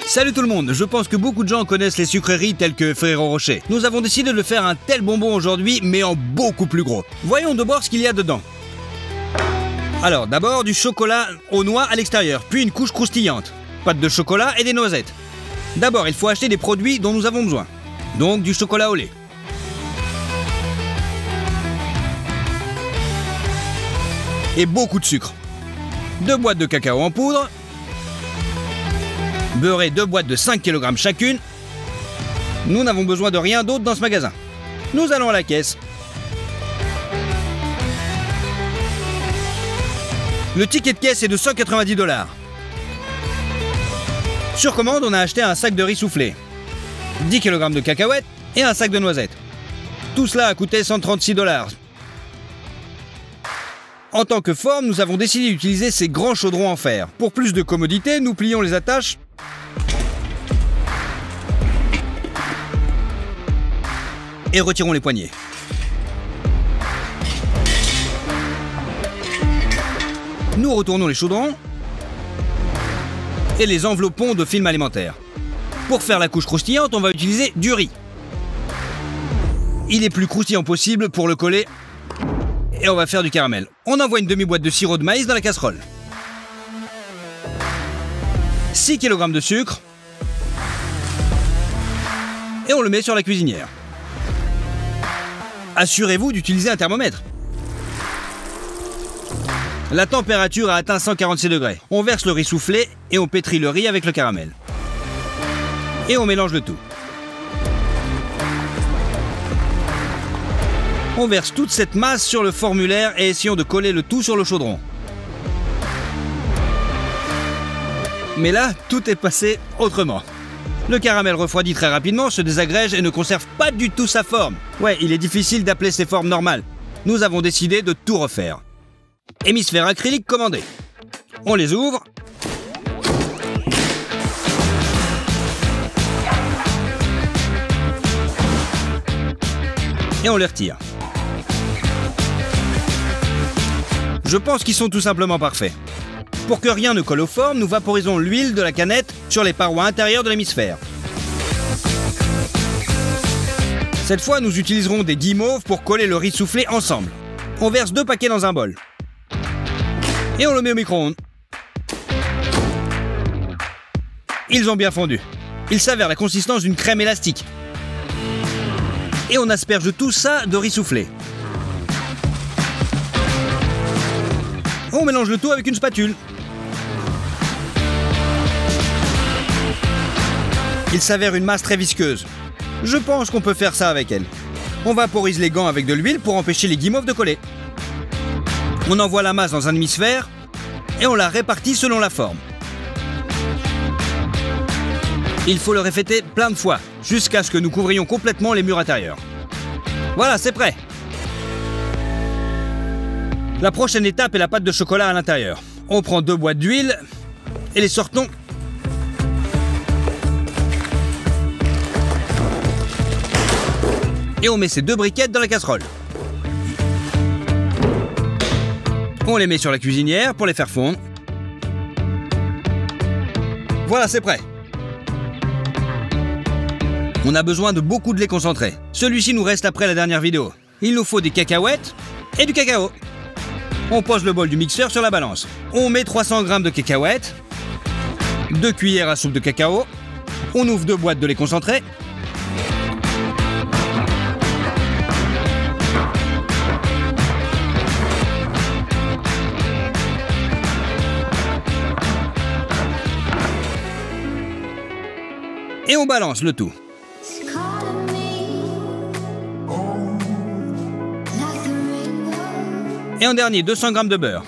Salut tout le monde, je pense que beaucoup de gens connaissent les sucreries telles que Ferrero Rocher. Nous avons décidé de faire un tel bonbon aujourd'hui, mais en beaucoup plus gros. Voyons d'abord ce qu'il y a dedans. Alors, d'abord du chocolat aux noix à l'extérieur, puis une couche croustillante, pâte de chocolat et des noisettes. D'abord, il faut acheter des produits dont nous avons besoin. Donc du chocolat au lait. Et beaucoup de sucre. 2 boîtes de cacao en poudre. Beurrer 2 boîtes de 5 kg chacune. Nous n'avons besoin de rien d'autre dans ce magasin. Nous allons à la caisse. Le ticket de caisse est de 190 $. Sur commande, on a acheté un sac de riz soufflé, 10 kg de cacahuètes et un sac de noisettes. Tout cela a coûté 136 $. En tant que forme, nous avons décidé d'utiliser ces grands chaudrons en fer. Pour plus de commodité, nous plions les attaches et retirons les poignées. Nous retournons les chaudrons et les enveloppons de film alimentaire. Pour faire la couche croustillante, on va utiliser du riz. Il est plus croustillant possible pour le coller et on va faire du caramel. On envoie une demi-boîte de sirop de maïs dans la casserole. 6 kg de sucre et on le met sur la cuisinière. Assurez-vous d'utiliser un thermomètre. La température a atteint 146 degrés. On verse le riz soufflé et on pétrit le riz avec le caramel. Et on mélange le tout. On verse toute cette masse sur le formulaire et essayons de coller le tout sur le chaudron. Mais là, tout est passé autrement. Le caramel refroidit très rapidement, se désagrège et ne conserve pas du tout sa forme. Ouais, il est difficile d'appeler ces formes normales. Nous avons décidé de tout refaire. Hémisphère acrylique commandé. On les ouvre. Et on les retire. Je pense qu'ils sont tout simplement parfaits. Pour que rien ne colle aux formes, nous vaporisons l'huile de la canette sur les parois intérieures de l'hémisphère. Cette fois, nous utiliserons des guimauves pour coller le riz soufflé ensemble. On verse 2 paquets dans un bol. Et on le met au micro-ondes. Ils ont bien fondu. Il s'avère la consistance d'une crème élastique. Et on asperge tout ça de riz soufflé. On mélange le tout avec une spatule. Il s'avère une masse très visqueuse. Je pense qu'on peut faire ça avec elle. On vaporise les gants avec de l'huile pour empêcher les guimauves de coller. On envoie la masse dans un hémisphère et on la répartit selon la forme. Il faut le répéter plein de fois, jusqu'à ce que nous couvrions complètement les murs intérieurs. Voilà, c'est prêt. La prochaine étape est la pâte de chocolat à l'intérieur. On prend 2 boîtes d'huile et les sortons. Et on met ces 2 briquettes dans la casserole. On les met sur la cuisinière pour les faire fondre. Voilà, c'est prêt. On a besoin de beaucoup de lait concentré. Celui-ci nous reste après la dernière vidéo. Il nous faut des cacahuètes et du cacao. On pose le bol du mixeur sur la balance. On met 300 g de cacahuètes, 2 cuillères à soupe de cacao. On ouvre 2 boîtes de lait concentré. Et on balance le tout. Et en dernier, 200 g de beurre.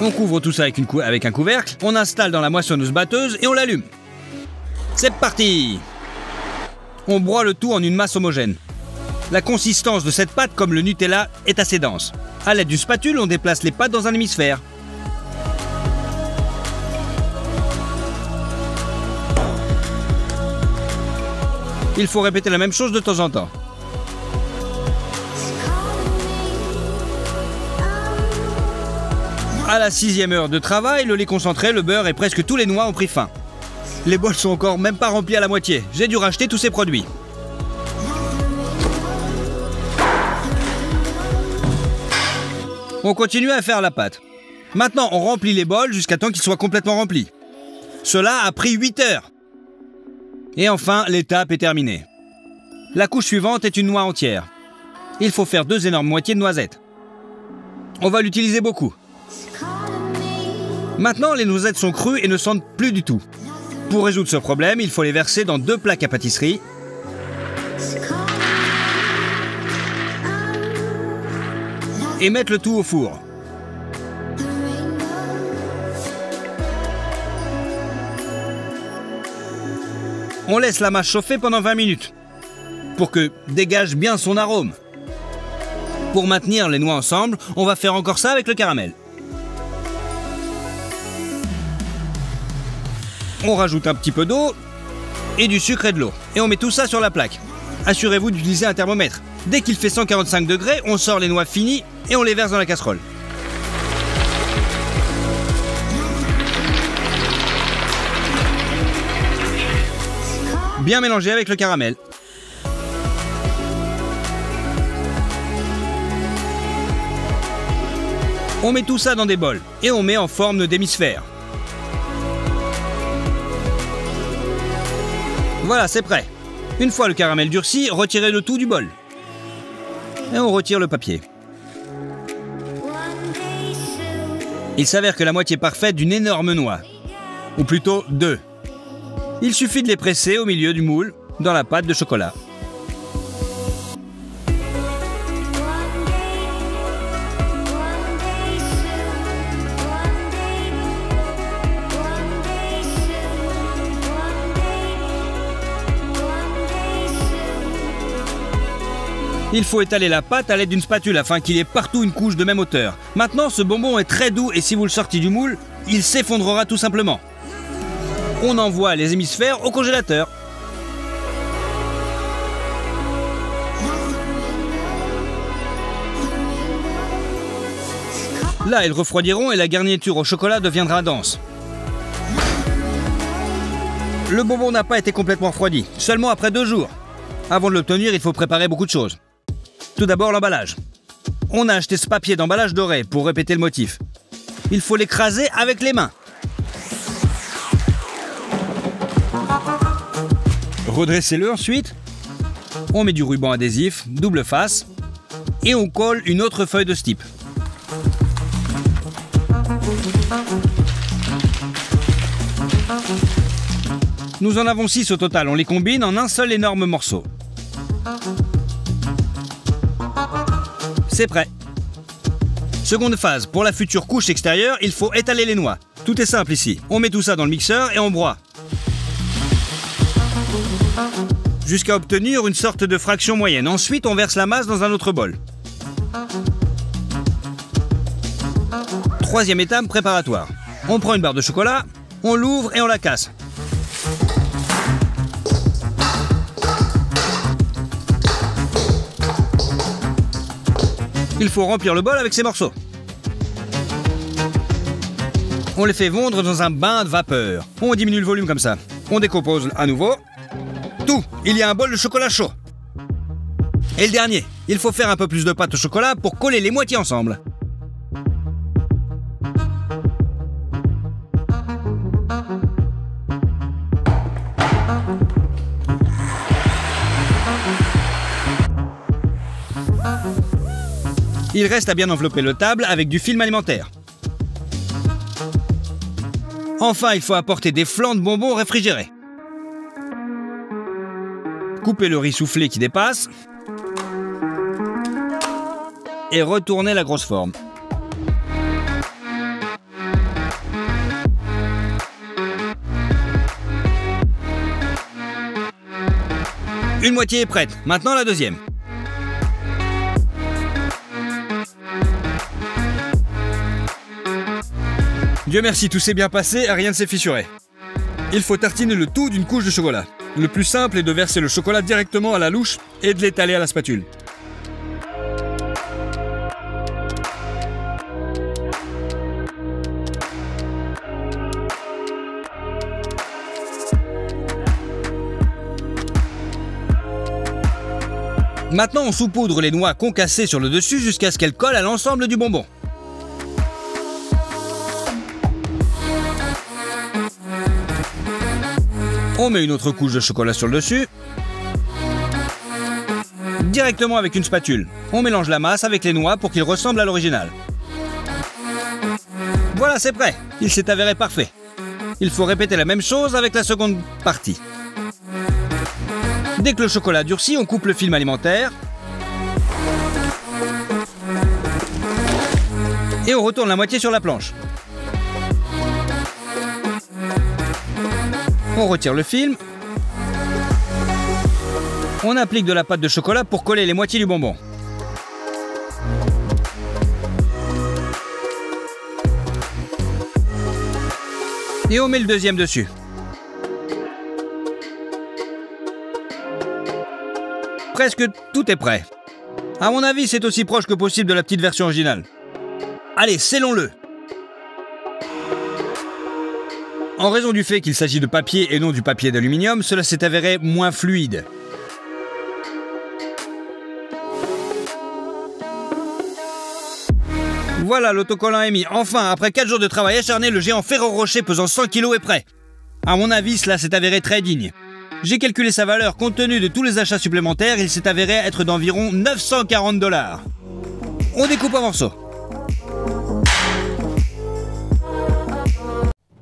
On couvre tout ça avec un couvercle, on installe dans la moissonneuse batteuse et on l'allume. C'est parti! On broie le tout en une masse homogène. La consistance de cette pâte, comme le Nutella, est assez dense. À l'aide d'une spatule, on déplace les pâtes dans un hémisphère. Il faut répéter la même chose de temps en temps. À la 6e heure de travail, le lait concentré, le beurre et presque tous les noix ont pris fin. Les bols sont encore même pas remplis à la moitié. J'ai dû racheter tous ces produits. On continue à faire la pâte. Maintenant, on remplit les bols jusqu'à temps qu'ils soient complètement remplis. Cela a pris 8 heures. Et enfin, l'étape est terminée. La couche suivante est une noix entière. Il faut faire 2 énormes moitiés de noisettes. On va l'utiliser beaucoup. Maintenant, les noisettes sont crues et ne sentent plus du tout. Pour résoudre ce problème, il faut les verser dans 2 plaques à pâtisserie. Et mettre le tout au four. On laisse la mâche chauffer pendant 20 minutes pour que dégage bien son arôme. Pour maintenir les noix ensemble, on va faire encore ça avec le caramel. On rajoute un petit peu d'eau et du sucre et de l'eau. Et on met tout ça sur la plaque. Assurez-vous d'utiliser un thermomètre. Dès qu'il fait 145 degrés, on sort les noix finies et on les verse dans la casserole. Bien mélanger avec le caramel. On met tout ça dans des bols et on met en forme d'hémisphère. Voilà, c'est prêt. Une fois le caramel durci, retirez le tout du bol. Et on retire le papier. Il s'avère que la moitié parfaite d'une énorme noix, ou plutôt 2. Il suffit de les presser au milieu du moule, dans la pâte de chocolat. Il faut étaler la pâte à l'aide d'une spatule afin qu'il y ait partout une couche de même hauteur. Maintenant, ce bonbon est très doux et si vous le sortez du moule, il s'effondrera tout simplement. On envoie les hémisphères au congélateur. Là, ils refroidiront et la garniture au chocolat deviendra dense. Le bonbon n'a pas été complètement refroidi, seulement après 2 jours. Avant de l'obtenir, il faut préparer beaucoup de choses. Tout d'abord, l'emballage. On a acheté ce papier d'emballage doré pour répéter le motif. Il faut l'écraser avec les mains. Redressez-le ensuite. On met du ruban adhésif, double face, et on colle une autre feuille de stipp. Nous en avons 6 au total, on les combine en un seul énorme morceau. C'est prêt. Seconde phase, pour la future couche extérieure, il faut étaler les noix. Tout est simple ici. On met tout ça dans le mixeur et on broie. Jusqu'à obtenir une sorte de fraction moyenne. Ensuite, on verse la masse dans un autre bol. Troisième étape préparatoire. On prend une barre de chocolat, on l'ouvre et on la casse. Il faut remplir le bol avec ces morceaux. On les fait fondre dans un bain de vapeur. On diminue le volume comme ça. On décompose à nouveau. Tout, il y a un bol de chocolat chaud. Et le dernier, il faut faire un peu plus de pâte au chocolat pour coller les moitiés ensemble. Il reste à bien envelopper le table avec du film alimentaire. Enfin, il faut apporter des flancs de bonbons réfrigérés. Coupez le riz soufflé qui dépasse. Et retournez la grosse forme. Une moitié est prête. Maintenant la deuxième. Dieu merci, tout s'est bien passé et rien ne s'est fissuré. Il faut tartiner le tout d'une couche de chocolat. Le plus simple est de verser le chocolat directement à la louche et de l'étaler à la spatule. Maintenant, on saupoudre les noix concassées sur le dessus jusqu'à ce qu'elles collent à l'ensemble du bonbon. On met une autre couche de chocolat sur le dessus. Directement avec une spatule. On mélange la masse avec les noix pour qu'il ressemble à l'original. Voilà, c'est prêt. Il s'est avéré parfait. Il faut répéter la même chose avec la seconde partie. Dès que le chocolat durcit, on coupe le film alimentaire. Et on retourne la moitié sur la planche. On retire le film. On applique de la pâte de chocolat pour coller les moitiés du bonbon. Et on met le deuxième dessus. Presque tout est prêt. À mon avis, c'est aussi proche que possible de la petite version originale. Allez, scellons-le. En raison du fait qu'il s'agit de papier et non du papier d'aluminium, cela s'est avéré moins fluide. Voilà, l'autocollant est mis. Enfin, après 4 jours de travail acharné, le géant Ferrero Rocher pesant 100 kg est prêt. À mon avis, cela s'est avéré très digne. J'ai calculé sa valeur compte tenu de tous les achats supplémentaires, il s'est avéré être d'environ 940 $. On découpe en morceaux.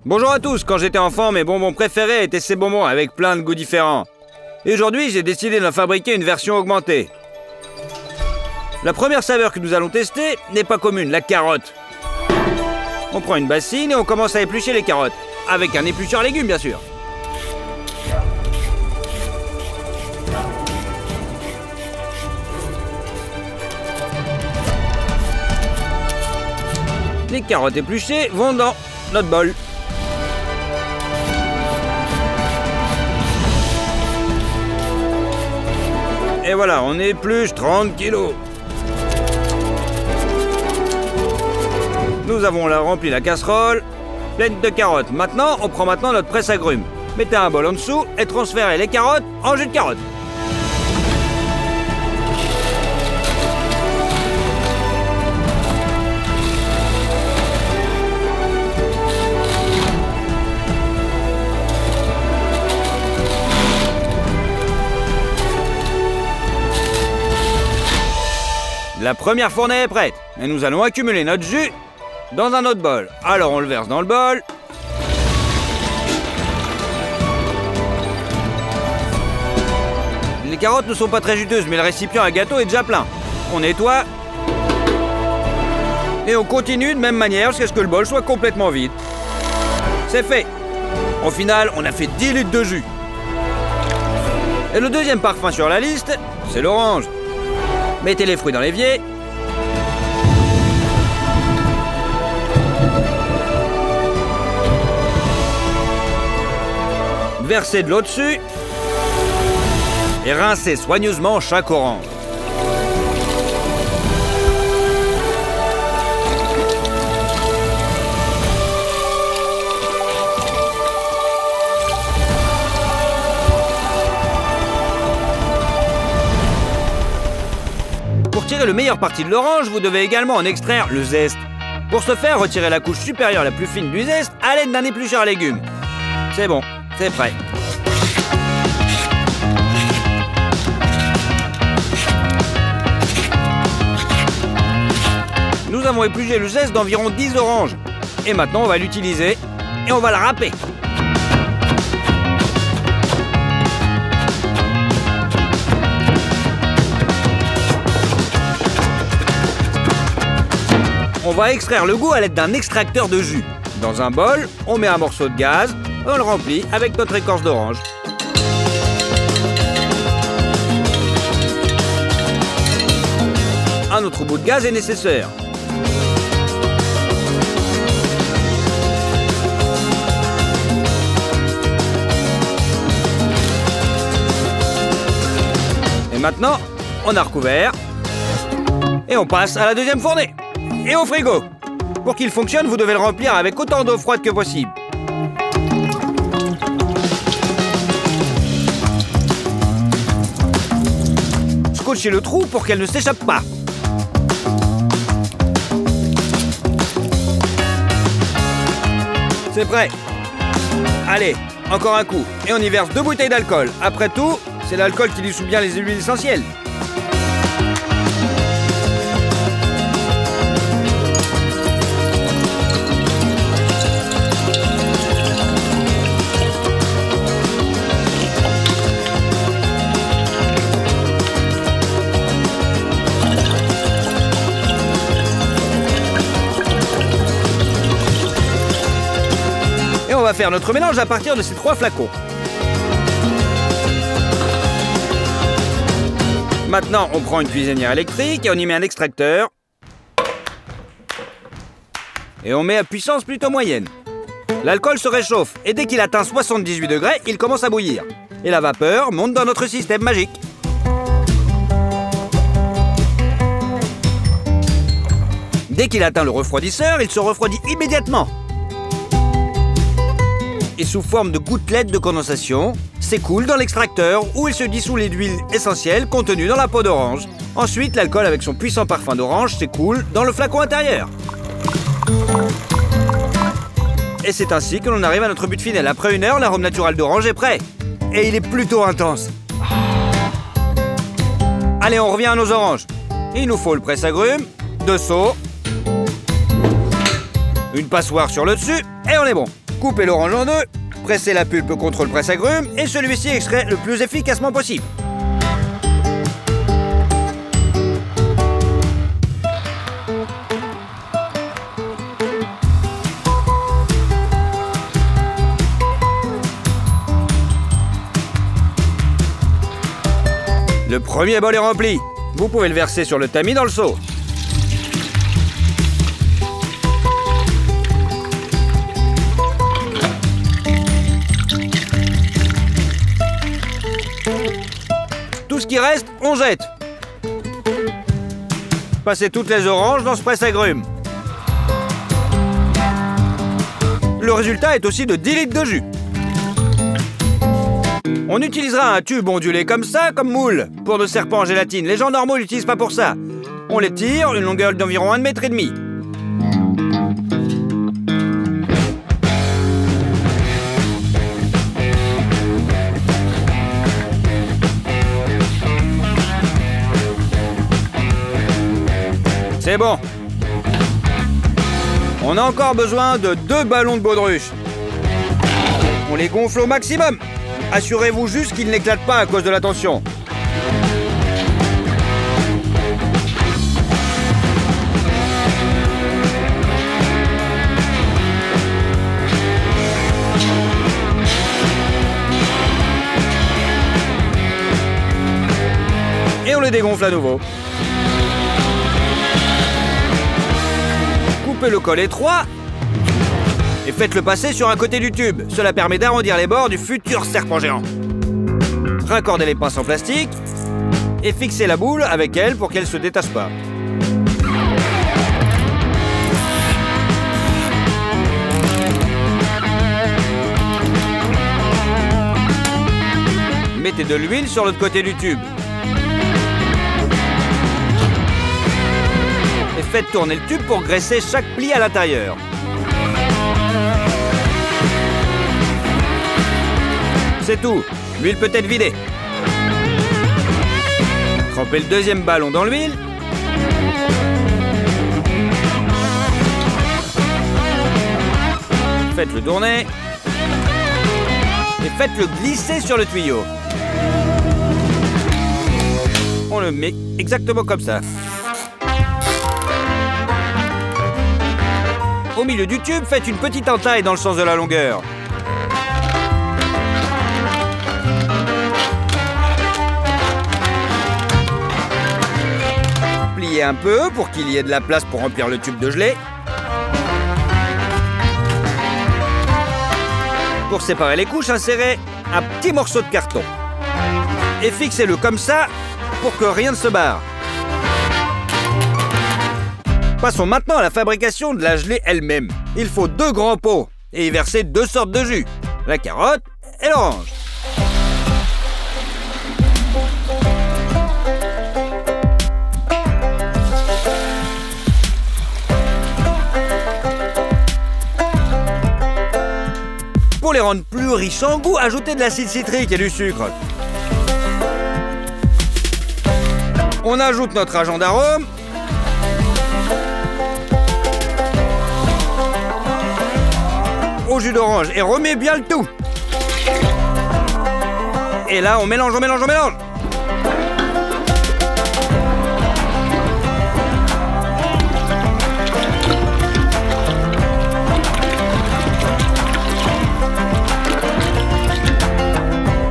Bonjour à tous, quand j'étais enfant, mes bonbons préférés étaient ces bonbons avec plein de goûts différents. Et aujourd'hui, j'ai décidé d'en fabriquer une version augmentée. La première saveur que nous allons tester n'est pas commune, la carotte. On prend une bassine et on commence à éplucher les carottes. Avec un éplucheur à légumes, bien sûr. Les carottes épluchées vont dans notre bol. Et voilà, on épluche 30 kilos. Nous avons rempli la casserole pleine de carottes. Maintenant, on prend notre presse-agrumes. Mettez un bol en dessous et transférez les carottes en jus de carotte. La première fournée est prête et nous allons accumuler notre jus dans un autre bol. Alors on le verse dans le bol. Les carottes ne sont pas très juteuses, mais le récipient à gâteau est déjà plein. On nettoie. Et on continue de même manière jusqu'à ce que le bol soit complètement vide. C'est fait. Au final, on a fait 10 litres de jus. Et le deuxième parfum sur la liste, c'est l'orange. Mettez les fruits dans l'évier. Versez de l'eau dessus. Et rincez soigneusement chaque orange. Pour tirer le meilleur parti de l'orange, vous devez également en extraire le zeste. Pour ce faire, retirez la couche supérieure la plus fine du zeste à l'aide d'un éplucheur à légumes. C'est bon, c'est prêt. Nous avons épluché le zeste d'environ 10 oranges. Et maintenant, on va l'utiliser et on va la râper. On va extraire le goût à l'aide d'un extracteur de jus. Dans un bol, on met un morceau de gaz, on le remplit avec notre écorce d'orange. Un autre bout de gaz est nécessaire. Et maintenant, on a recouvert et on passe à la deuxième fournée. Et au frigo. Pour qu'il fonctionne, vous devez le remplir avec autant d'eau froide que possible. Ce scotcher le trou pour qu'elle ne s'échappe pas. C'est prêt. Allez, encore un coup. Et on y verse 2 bouteilles d'alcool. Après tout, c'est l'alcool qui dissout bien les huiles essentielles. Et on va faire notre mélange à partir de ces 3 flacons. Maintenant, on prend une cuisinière électrique et on y met un extracteur. Et on met à puissance plutôt moyenne. L'alcool se réchauffe et dès qu'il atteint 78 degrés, il commence à bouillir. Et la vapeur monte dans notre système magique. Dès qu'il atteint le refroidisseur, il se refroidit immédiatement. Et sous forme de gouttelettes de condensation, s'écoule dans l'extracteur où il se dissout les huiles essentielles contenues dans la peau d'orange. Ensuite, l'alcool avec son puissant parfum d'orange s'écoule dans le flacon intérieur. Et c'est ainsi que l'on arrive à notre but final. Après 1 heure, l'arôme naturel d'orange est prêt. Et il est plutôt intense. Allez, on revient à nos oranges. Il nous faut le presse-agrumes, 2 seaux, une passoire sur le dessus, et on est bon. Coupez l'orange en 2, pressez la pulpe contre le presse-agrumes et celui-ci extrait le plus efficacement possible. Le premier bol est rempli. Vous pouvez le verser sur le tamis dans le seau. Tout ce qui reste, on jette. Passez toutes les oranges dans ce presse-agrumes. Le résultat est aussi de 10 litres de jus. On utilisera un tube ondulé comme ça, comme moule, pour nos serpents en gélatine. Les gens normaux l'utilisent pas pour ça. On les tire, une longueur d'environ 1,5 m. C'est bon. On a encore besoin de 2 ballons de baudruche. On les gonfle au maximum. Assurez-vous juste qu'ils n'éclatent pas à cause de la tension. Et on les dégonfle à nouveau. Coupez le col étroit et faites-le passer sur un côté du tube. Cela permet d'arrondir les bords du futur serpent géant. Raccordez les pinces en plastique et fixez la boule avec elle pour qu'elle ne se détache pas. Mettez de l'huile sur l'autre côté du tube. Et faites tourner le tube pour graisser chaque pli à l'intérieur. C'est tout. L'huile peut être vidée. Trempez le 2e ballon dans l'huile. Faites-le tourner. Et faites-le glisser sur le tuyau. On le met exactement comme ça. Au milieu du tube, faites une petite entaille dans le sens de la longueur. Pliez un peu pour qu'il y ait de la place pour remplir le tube de gelée. Pour séparer les couches, insérez un petit morceau de carton. Et fixez-le comme ça pour que rien ne se barre. Passons maintenant à la fabrication de la gelée elle-même. Il faut 2 grands pots et y verser 2 sortes de jus, la carotte et l'orange. les rendre plus riches en goût, ajoutez de l'acide citrique et du sucre. On ajoute notre agent d'arôme. Au jus d'orange et remet bien le tout. Et là, on mélange, on mélange, on mélange.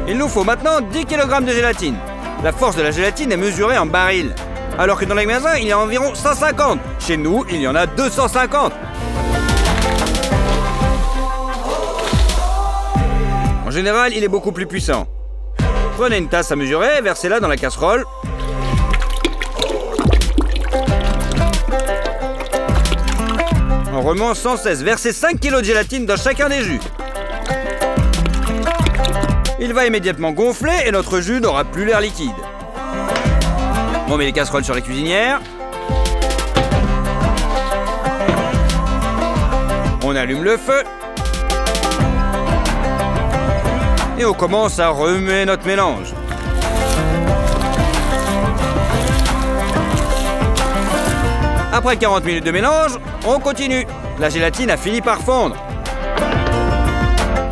Il nous faut maintenant 10 kg de gélatine. La force de la gélatine est mesurée en barils, alors que dans les magasins, il y a environ 150. Chez nous, il y en a 250. En général, il est beaucoup plus puissant. Prenez une tasse à mesurer, versez-la dans la casserole. En remuant sans cesse, versez 5 kg de gélatine dans chacun des jus. Il va immédiatement gonfler et notre jus n'aura plus l'air liquide. On met les casseroles sur la cuisinière. On allume le feu. Et on commence à remuer notre mélange. Après 40 minutes de mélange, on continue. La gélatine a fini par fondre.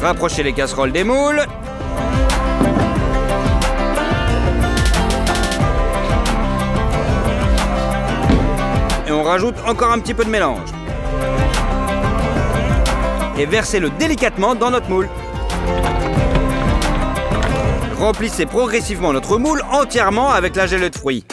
Rapprochez les casseroles des moules. Et on rajoute encore un petit peu de mélange. Et versez-le délicatement dans notre moule. Remplissez progressivement notre moule entièrement avec la gelée de fruits.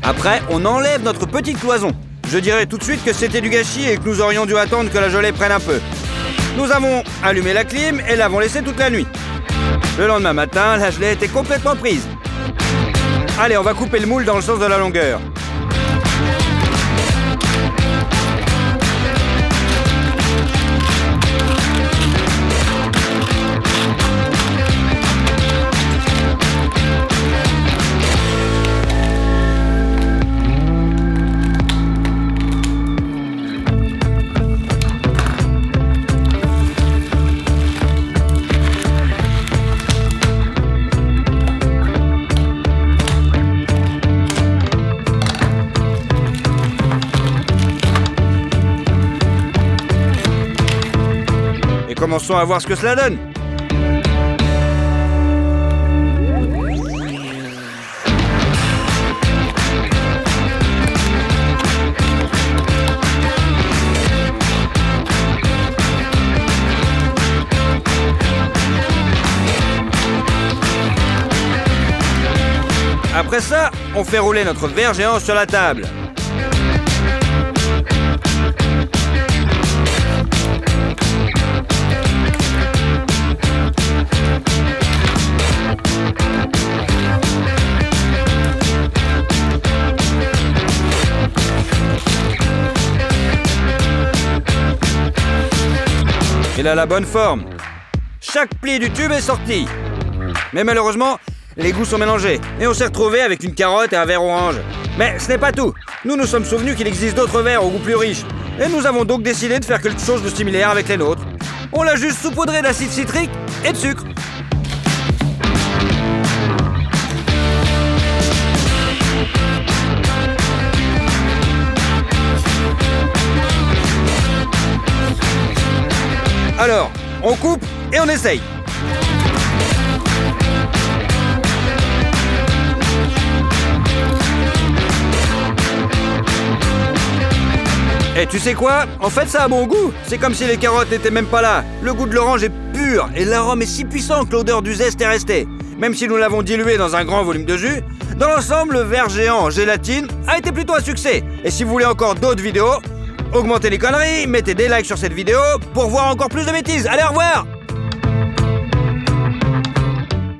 Après, on enlève notre petite cloison. Je dirais tout de suite que c'était du gâchis et que nous aurions dû attendre que la gelée prenne un peu. Nous avons allumé la clim et l'avons laissée toute la nuit. Le lendemain matin, la gelée était complètement prise. Allez, on va couper le moule dans le sens de la longueur. Commençons à voir ce que cela donne. Après ça, on fait rouler notre verre géant sur la table. Il a la bonne forme. Chaque pli du tube est sorti. Mais malheureusement, les goûts sont mélangés. Et on s'est retrouvé avec une carotte et un verre orange. Mais ce n'est pas tout. Nous nous sommes souvenus qu'il existe d'autres verres au goût plus riche. Et nous avons donc décidé de faire quelque chose de similaire avec les nôtres. On l'a juste saupoudré d'acide citrique et de sucre. Alors, on coupe et on essaye. Et tu sais quoi? En fait, ça a bon goût. C'est comme si les carottes n'étaient même pas là. Le goût de l'orange est pur pur et l'arôme est si puissant que l'odeur du zeste est restée. Même si nous l'avons dilué dans un grand volume de jus, dans l'ensemble, le verre géant en gélatine a été plutôt un succès. Et si vous voulez encore d'autres vidéos, augmentez les conneries, mettez des likes sur cette vidéo pour voir encore plus de bêtises. Allez, au revoir!